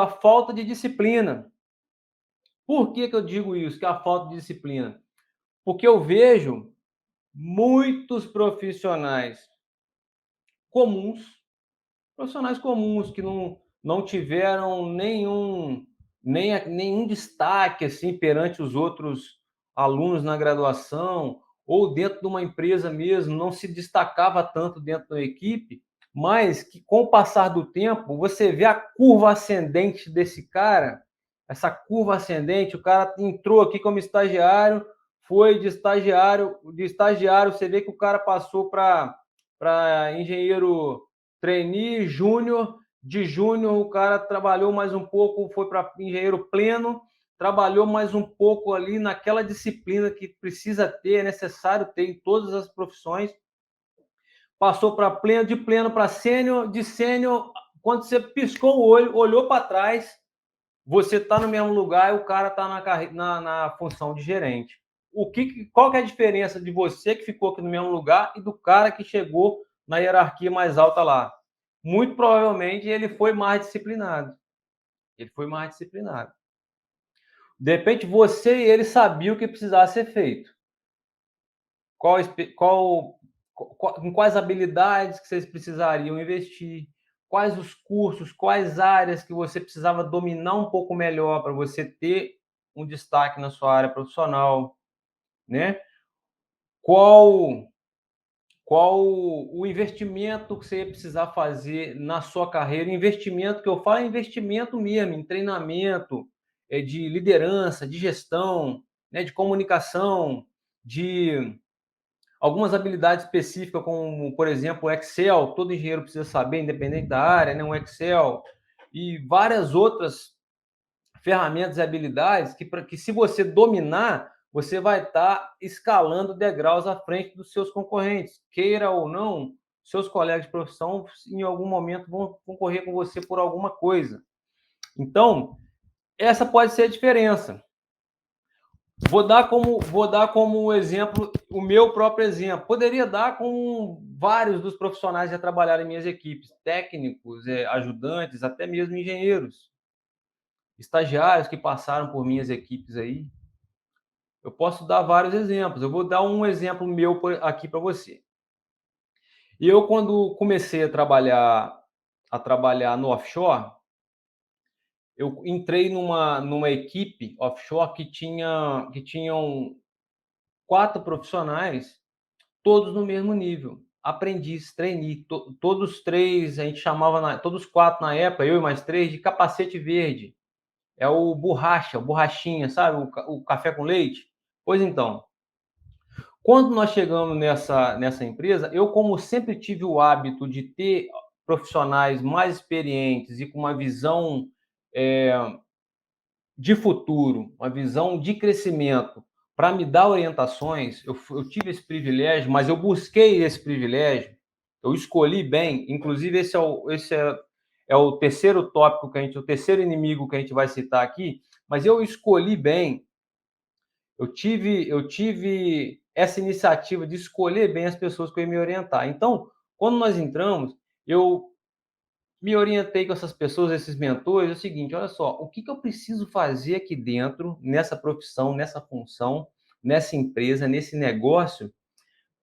a falta de disciplina. Por que que eu digo isso, que é a falta de disciplina? Porque eu vejo muitos comuns, profissionais comuns que não tiveram nenhum destaque assim perante os outros alunos na graduação, ou dentro de uma empresa mesmo, não se destacava tanto dentro da equipe, mas que com o passar do tempo, você vê a curva ascendente desse cara, essa curva ascendente, o cara entrou aqui como estagiário, foi de estagiário você vê que o cara passou para engenheiro trainee, júnior, de júnior o cara trabalhou mais um pouco, foi para engenheiro pleno, trabalhou mais um pouco ali naquela disciplina que precisa ter, é necessário ter em todas as profissões, passou para pleno, de pleno para sênior, de sênior, quando você piscou o olho, olhou para trás, você está no mesmo lugar e o cara está na função de gerente. Qual que é a diferença de você que ficou aqui no mesmo lugar e do cara que chegou na hierarquia mais alta lá? Muito provavelmente ele foi mais disciplinado. Ele foi mais disciplinado. De repente você e ele sabiam o que precisava ser feito. Em quais habilidades que vocês precisariam investir, quais os cursos, quais áreas que você precisava dominar um pouco melhor para você ter um destaque na sua área profissional, né? Qual qual o investimento que você ia precisar fazer na sua carreira. Investimento que eu falo é investimento mesmo, em treinamento, de liderança, de gestão, né, de comunicação, de algumas habilidades específicas, como, por exemplo, o Excel, todo engenheiro precisa saber, independente da área, né, um Excel, e várias outras ferramentas e habilidades que se você dominar, você vai estar escalando degraus à frente dos seus concorrentes. Queira ou não, seus colegas de profissão, em algum momento, vão concorrer com você por alguma coisa. Então, essa pode ser a diferença. Vou dar como exemplo o meu próprio exemplo. Poderia dar com vários dos profissionais que já trabalharam em minhas equipes, técnicos, ajudantes, até mesmo engenheiros, estagiários que passaram por minhas equipes aí. Eu posso dar vários exemplos. Eu vou dar um exemplo meu aqui para você. Eu, quando comecei a trabalhar no offshore, eu entrei numa equipe offshore que tinham 4 profissionais, todos no mesmo nível. Aprendiz, trainee, todos 3, a gente chamava, todos 4 na época, eu e mais 3, de capacete verde. É o borracha, o borrachinha, sabe? O café com leite. Pois então, quando nós chegamos nessa empresa, eu, como sempre tive o hábito de ter profissionais mais experientes e com uma visão de futuro, uma visão de crescimento, para me dar orientações, eu tive esse privilégio, mas eu busquei esse privilégio, eu escolhi bem, inclusive é o terceiro tópico o terceiro inimigo que a gente vai citar aqui, mas eu escolhi bem. Eu tive essa iniciativa de escolher bem as pessoas que eu ia me orientar. Então, quando nós entramos, eu me orientei com essas pessoas, esses mentores, é o seguinte: olha só, o que eu preciso fazer aqui dentro, nessa profissão, nessa função, nessa empresa, nesse negócio,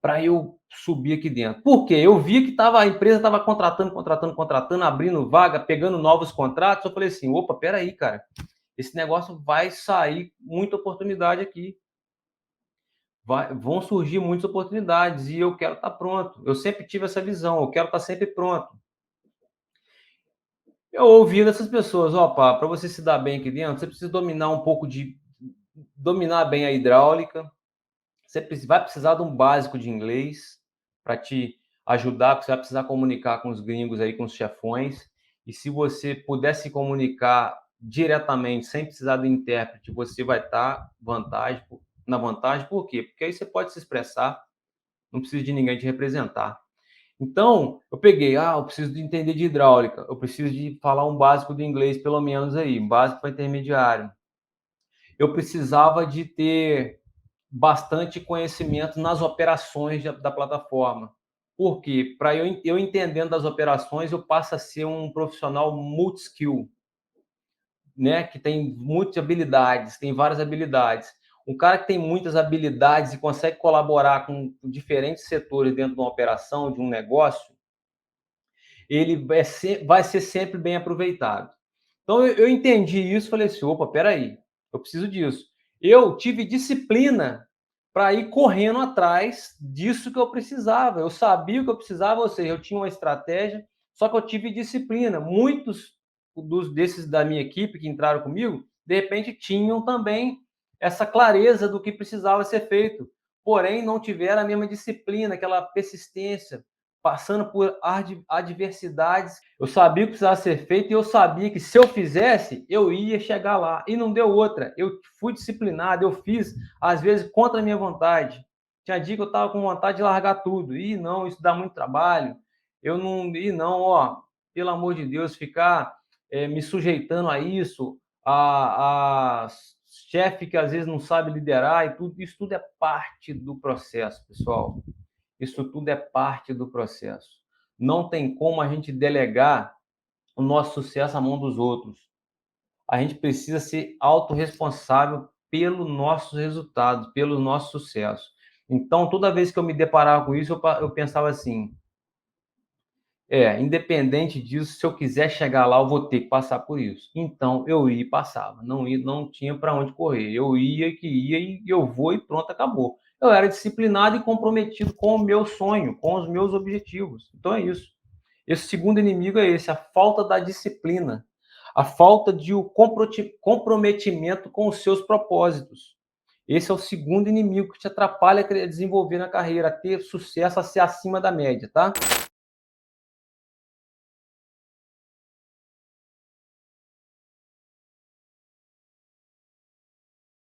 para eu subir aqui dentro? Por quê? Eu vi que a empresa estava contratando, abrindo vaga, pegando novos contratos. Eu falei assim: opa, peraí, cara, esse negócio vai sair muita oportunidade aqui. Vão surgir muitas oportunidades e eu quero estar pronto. Eu sempre tive essa visão, eu quero estar sempre pronto. Eu ouvi dessas pessoas: opa, para você se dar bem aqui dentro, você precisa dominar bem a hidráulica, você vai precisar de um básico de inglês para te ajudar, porque você vai precisar comunicar com os gringos aí, com os chefões, e se você puder se comunicar diretamente, sem precisar do intérprete, você vai estar na vantagem. Por quê? Porque aí você pode se expressar, não precisa de ninguém te representar. Então, eu peguei, eu preciso de entender de hidráulica, eu preciso de falar um básico de inglês, pelo menos aí, um básico para intermediário. Eu precisava de ter bastante conhecimento nas operações da plataforma. Por quê? Para eu entendendo das operações, eu passo a ser um profissional multi-skill. né, que tem muitas habilidades, tem várias habilidades. Um cara que tem muitas habilidades e consegue colaborar com diferentes setores dentro de uma operação, de um negócio, ele vai ser sempre bem aproveitado. Então eu entendi isso, falei assim, opa, peraí, eu preciso disso. Eu tive disciplina para ir correndo atrás disso que eu precisava. Eu sabia o que eu precisava, ou seja, eu tinha uma estratégia, só que eu tive disciplina. Muitos desses da minha equipe que entraram comigo, de repente tinham também essa clareza do que precisava ser feito, porém não tiveram a mesma disciplina, aquela persistência, passando por adversidades. Eu sabia o que precisava ser feito e eu sabia que se eu fizesse, eu ia chegar lá. E não deu outra. Eu fui disciplinado, eu fiz, às vezes, contra a minha vontade. Tinha dia que eu estava com vontade de largar tudo. E não, isso dá muito trabalho. Eu não, e não, ó, pelo amor de Deus, ficar me sujeitando a isso, a chefe que às vezes não sabe liderar e tudo, isso tudo é parte do processo, pessoal. Isso tudo é parte do processo. Não tem como a gente delegar o nosso sucesso à mão dos outros. A gente precisa ser autorresponsável pelos nossos resultados, pelo nosso sucesso. Então, toda vez que eu me deparava com isso, eu pensava assim: independente disso, se eu quiser chegar lá, eu vou ter que passar por isso. Então, eu ia e passava. Não tinha para onde correr. Eu ia que ia e eu vou e pronto, acabou. Eu era disciplinado e comprometido com o meu sonho, com os meus objetivos. Então, é isso. Esse segundo inimigo é esse, a falta da disciplina, a falta de comprometimento com os seus propósitos. Esse é o segundo inimigo que te atrapalha a desenvolver na carreira, a ter sucesso, a ser acima da média, tá?